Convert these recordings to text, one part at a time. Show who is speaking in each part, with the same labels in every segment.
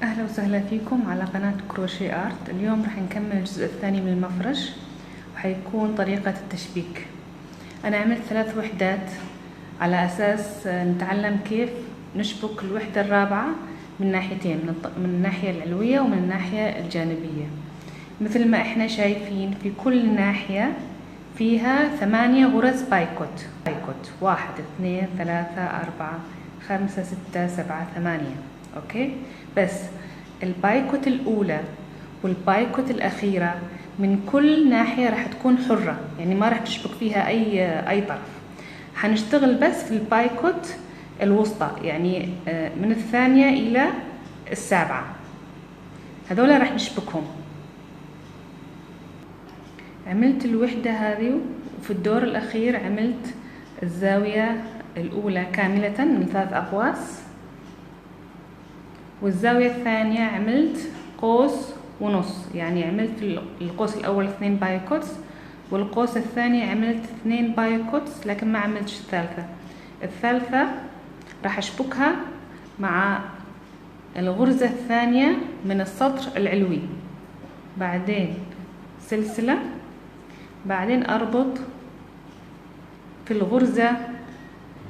Speaker 1: أهلا وسهلا فيكم على قناة كروشيه آرت. اليوم راح نكمل الجزء الثاني من المفرش وحيكون طريقة التشبيك. أنا عملت 3 وحدات على أساس نتعلم كيف نشبك الوحدة الرابعة من ناحيتين، من الناحية العلوية ومن الناحية الجانبية. مثل ما احنا شايفين في كل ناحية فيها 8 غرز بايكوت. 1 2 3 4 5 6 7 8. اوكي، بس البايكوت الأولى والبايكوت الأخيرة من كل ناحية راح تكون حرة، يعني ما راح نشبك فيها أي طرف. حنشتغل بس في البايكوت الوسطى، يعني من الثانية إلى السابعة، هذولا راح نشبكهم. عملت الوحدة هذه، وفي الدور الأخير عملت الزاوية الأولى كاملة من 3 أقواس، والزاوية الثانية عملت قوس ونص، يعني عملت في القوس الأول 2 بايكوتس، والقوس الثاني عملت 2 بايكوتس، لكن ما عملتش الثالثة راح أشبكها مع الغرزة الثانية من السطر العلوي، بعدين سلسلة، بعدين أربط في الغرزة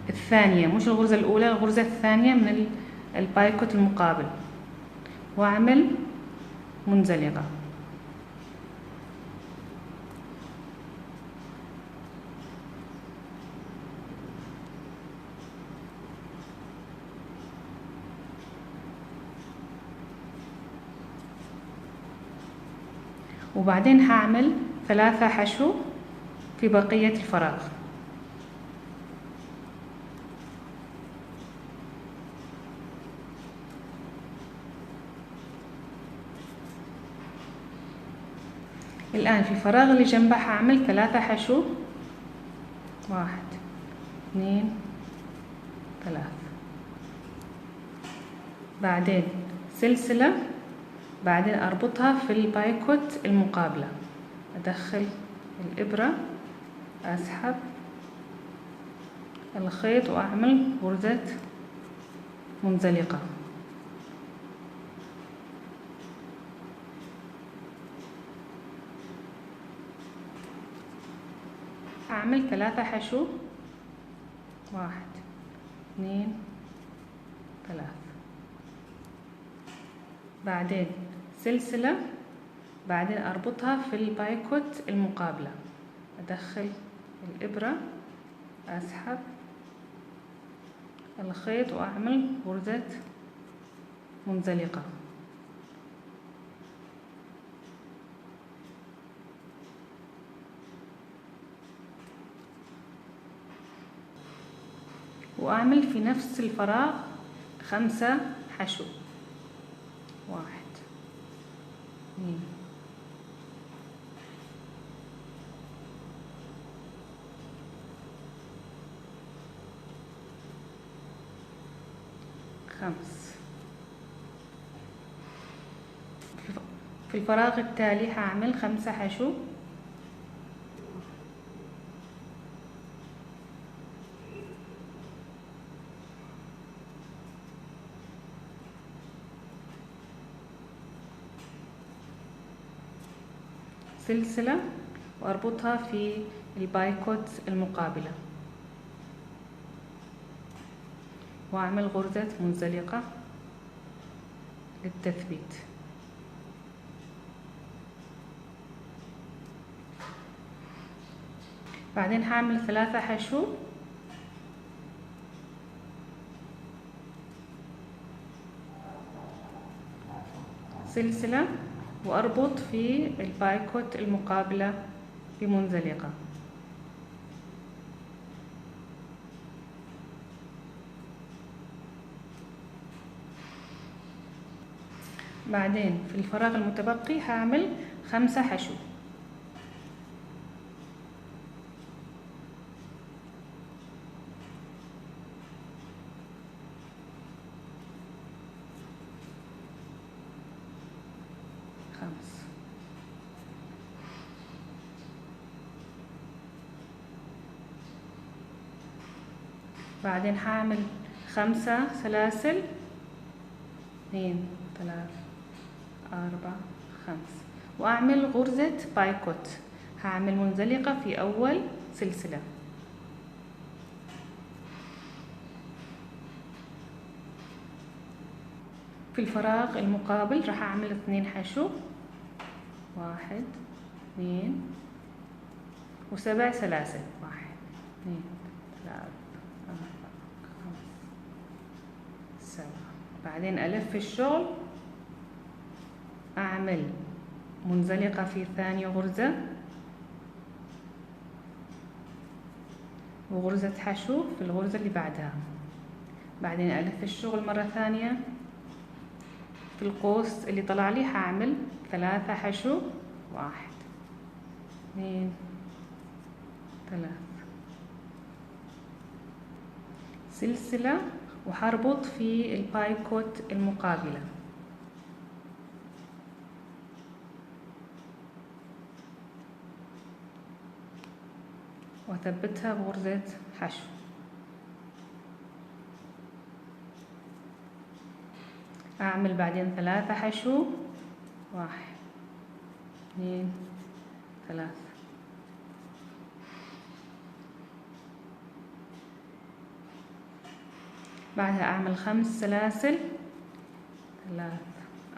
Speaker 1: الثانية، مش الغرزة الأولى، الغرزة الثانية من البايكوت المقابل، وأعمل منزلقة. وبعدين هعمل 3 حشو في بقية الفراغ. الآن في الفراغ اللي جنبه هعمل 3 حشو، 1 2 3، بعدين سلسلة، بعدين أربطها في البايكوت المقابلة، أدخل الإبرة، أسحب الخيط وأعمل غرزة منزلقة. أعمل 3 حشو، 1 2 3، بعدين سلسلة، بعدين أربطها في البايكوت المقابلة، أدخل الإبرة، أسحب الخيط وأعمل غرزة منزلقة. وأعمل في نفس الفراغ 5 حشو، 1 2 5. في الفراغ التالي هعمل 5 حشو، سلسلة، وأربطها في البايكوت المقابلة، وأعمل غرزة منزلقة للتثبيت. بعدين هعمل 3 حشو، سلسلة، وأربط في البايكوت المقابلة بمنزلقة. بعدين في الفراغ المتبقي هعمل 5 حشو، بعدين هعمل 5 سلاسل، 2 3 4 5. وأعمل غرزة بايكوت، هعمل منزلقة في أول سلسلة. في الفراغ المقابل راح أعمل 2 حشو، 1 2 و7 سلاسل، 1 2 3 4 5 7. بعدين ألف الشغل، أعمل منزلقة في ثاني غرزة وغرزة حشو في الغرزة اللي بعدها. بعدين ألف الشغل مرة ثانية في القوس اللي طلع لي، هعمل 3 حشو، 1 2 3 سلسلة، وحربط في البايكوت المقابلة. وأثبتها بغرزة حشو. أعمل بعدين 3 حشو، 1 2 3. بعدها أعمل 5 سلاسل، 3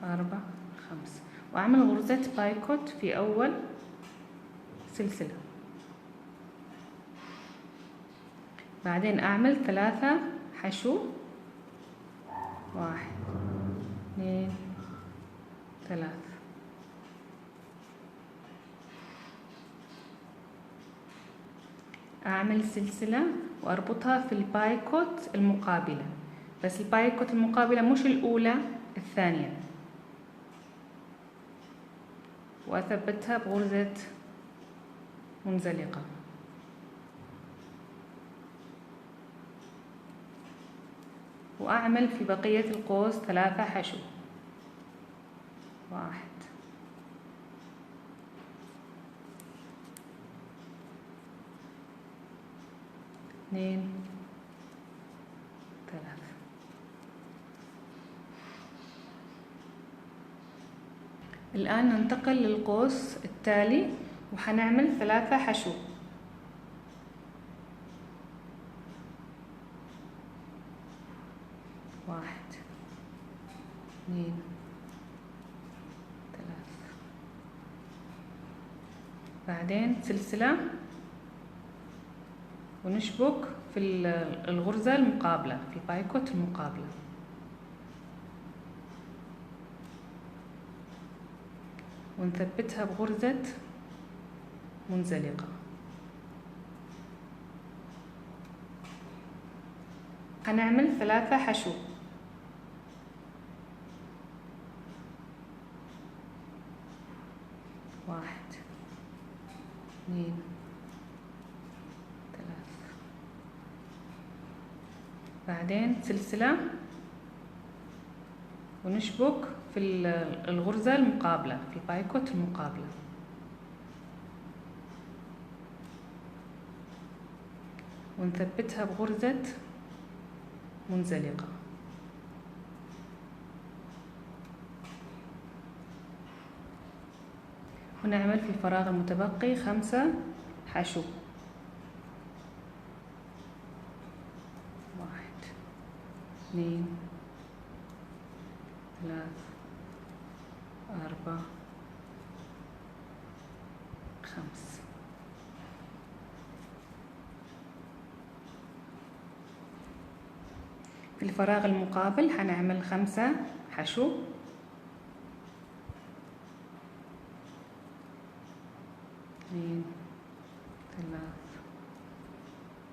Speaker 1: 4 5، وأعمل غرزة بايكوت في أول سلسلة. بعدين أعمل 3 حشو، 1 2 3. أعمل سلسلة وأربطها في البايكوت المقابلة، بس البايكوت المقابلة مش الأولى، الثانية، وأثبتها بغرزة منزلقة. وأعمل في بقية القوس 3 حشو، 1 2 3. الآن ننتقل للقوس التالي، وحنعمل 3 حشو. 1 2 3. بعدين سلسلة ونشبك في الغرزة المقابلة، في البايكوت المقابلة. ونثبتها بغرزة منزلقة. هنعمل 3 حشو، 1 2 3. بعدين سلسلة ونشبك في الغرزة المقابلة، في البايكوت المقابلة. ونثبتها بغرزة منزلقة. ونعمل في الفراغ المتبقي 5 حشو، 1 2 3 4 5. في الفراغ المقابل هنعمل 5 حشو، 2 3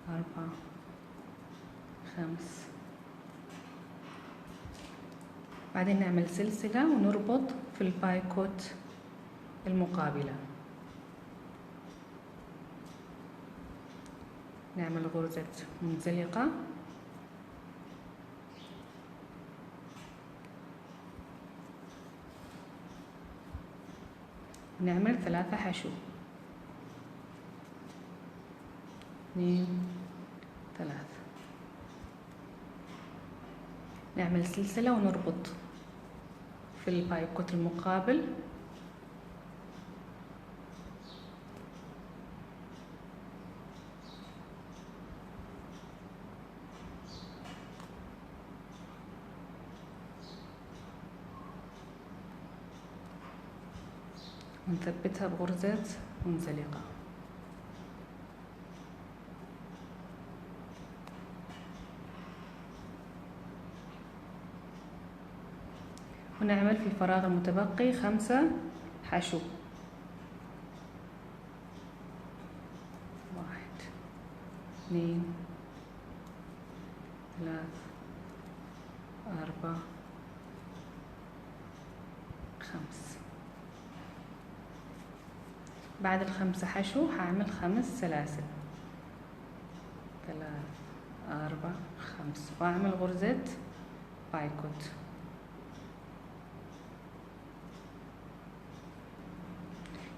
Speaker 1: 4 5. بعدين نعمل سلسلة ونربط في البايكوت المقابلة. نعمل غرزة منزلقة، نعمل 3 حشو، 2 3. نعمل سلسلة ونربط. في البايكوت المقابل. ونثبتها بغرزة منزلقة. ونعمل في الفراغ المتبقي 5 حشو. 1 2 3 4 5. بعد ال5 حشو هعمل 5 سلاسل، 3 4 5، واعمل غرزة بايكوت.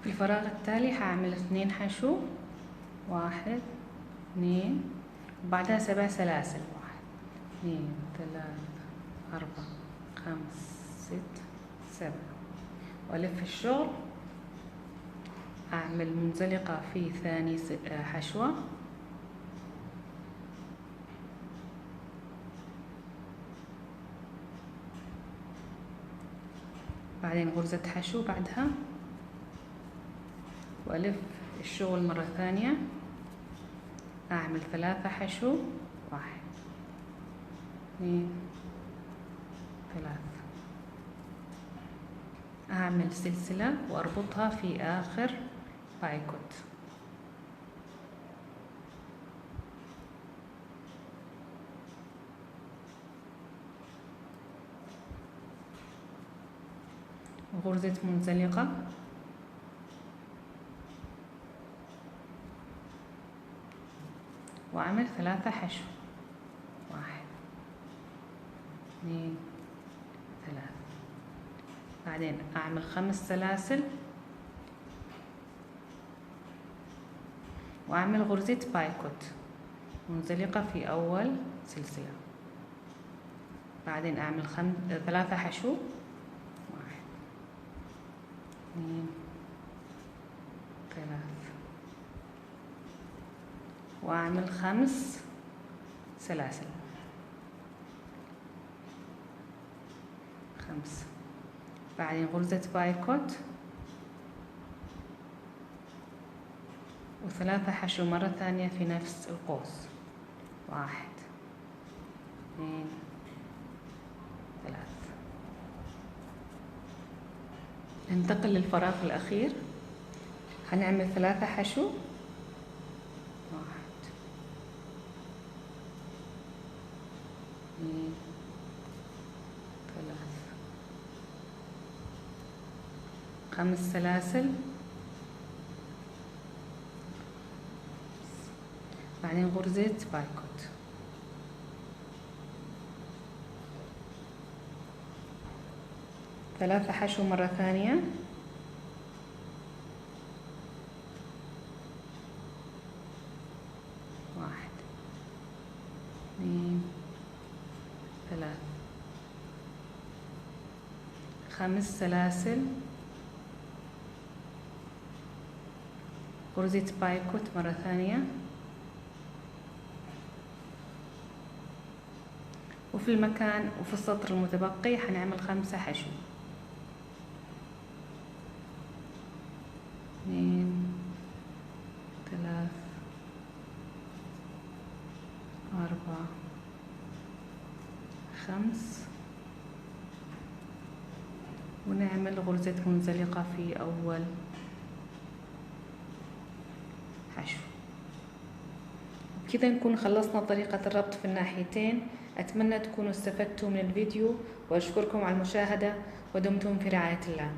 Speaker 1: في الفراغ التالي هعمل 2 حشو، 1 2، وبعدها 7 سلاسل، 1 2 3 4 5 6 7، والف الشغل. اعمل منزلقة في ثاني حشوة، بعدين غرزة حشو بعدها، والف الشغل مرة ثانية. اعمل 3 حشو، 1 2 3، اعمل سلسلة واربطها في اخر بايكوت. غرزة منزلقة، واعمل 3 حشو، 1 2 3، بعدين اعمل 5 سلاسل، واعمل غرزة بايكوت منزلقة في اول سلسلة، بعدين اعمل 3 حشو، 1 2 3، واعمل 5 سلاسل، 5، بعدين غرزة بايكوت و3 حشو مرة ثانية في نفس القوس، 1 2 3. ننتقل للفراغ الأخير، هنعمل 3 حشو، 1 2 3، 5 سلاسل، بعدين غرزة بايكوت، ثلاثة حشو مرة ثانية، واحد 2 3، 5 سلاسل، غرزة بايكوت مرة ثانية، وفي المكان وفي السطر المتبقي حنعمل 5 حشو، 2 3 4 5، ونعمل غرزة منزلقة في أول حشو. بكذا نكون خلصنا طريقة الربط في الناحيتين. أتمنى تكونوا استفدتوا من الفيديو، وأشكركم على المشاهدة، ودمتم في رعاية الله.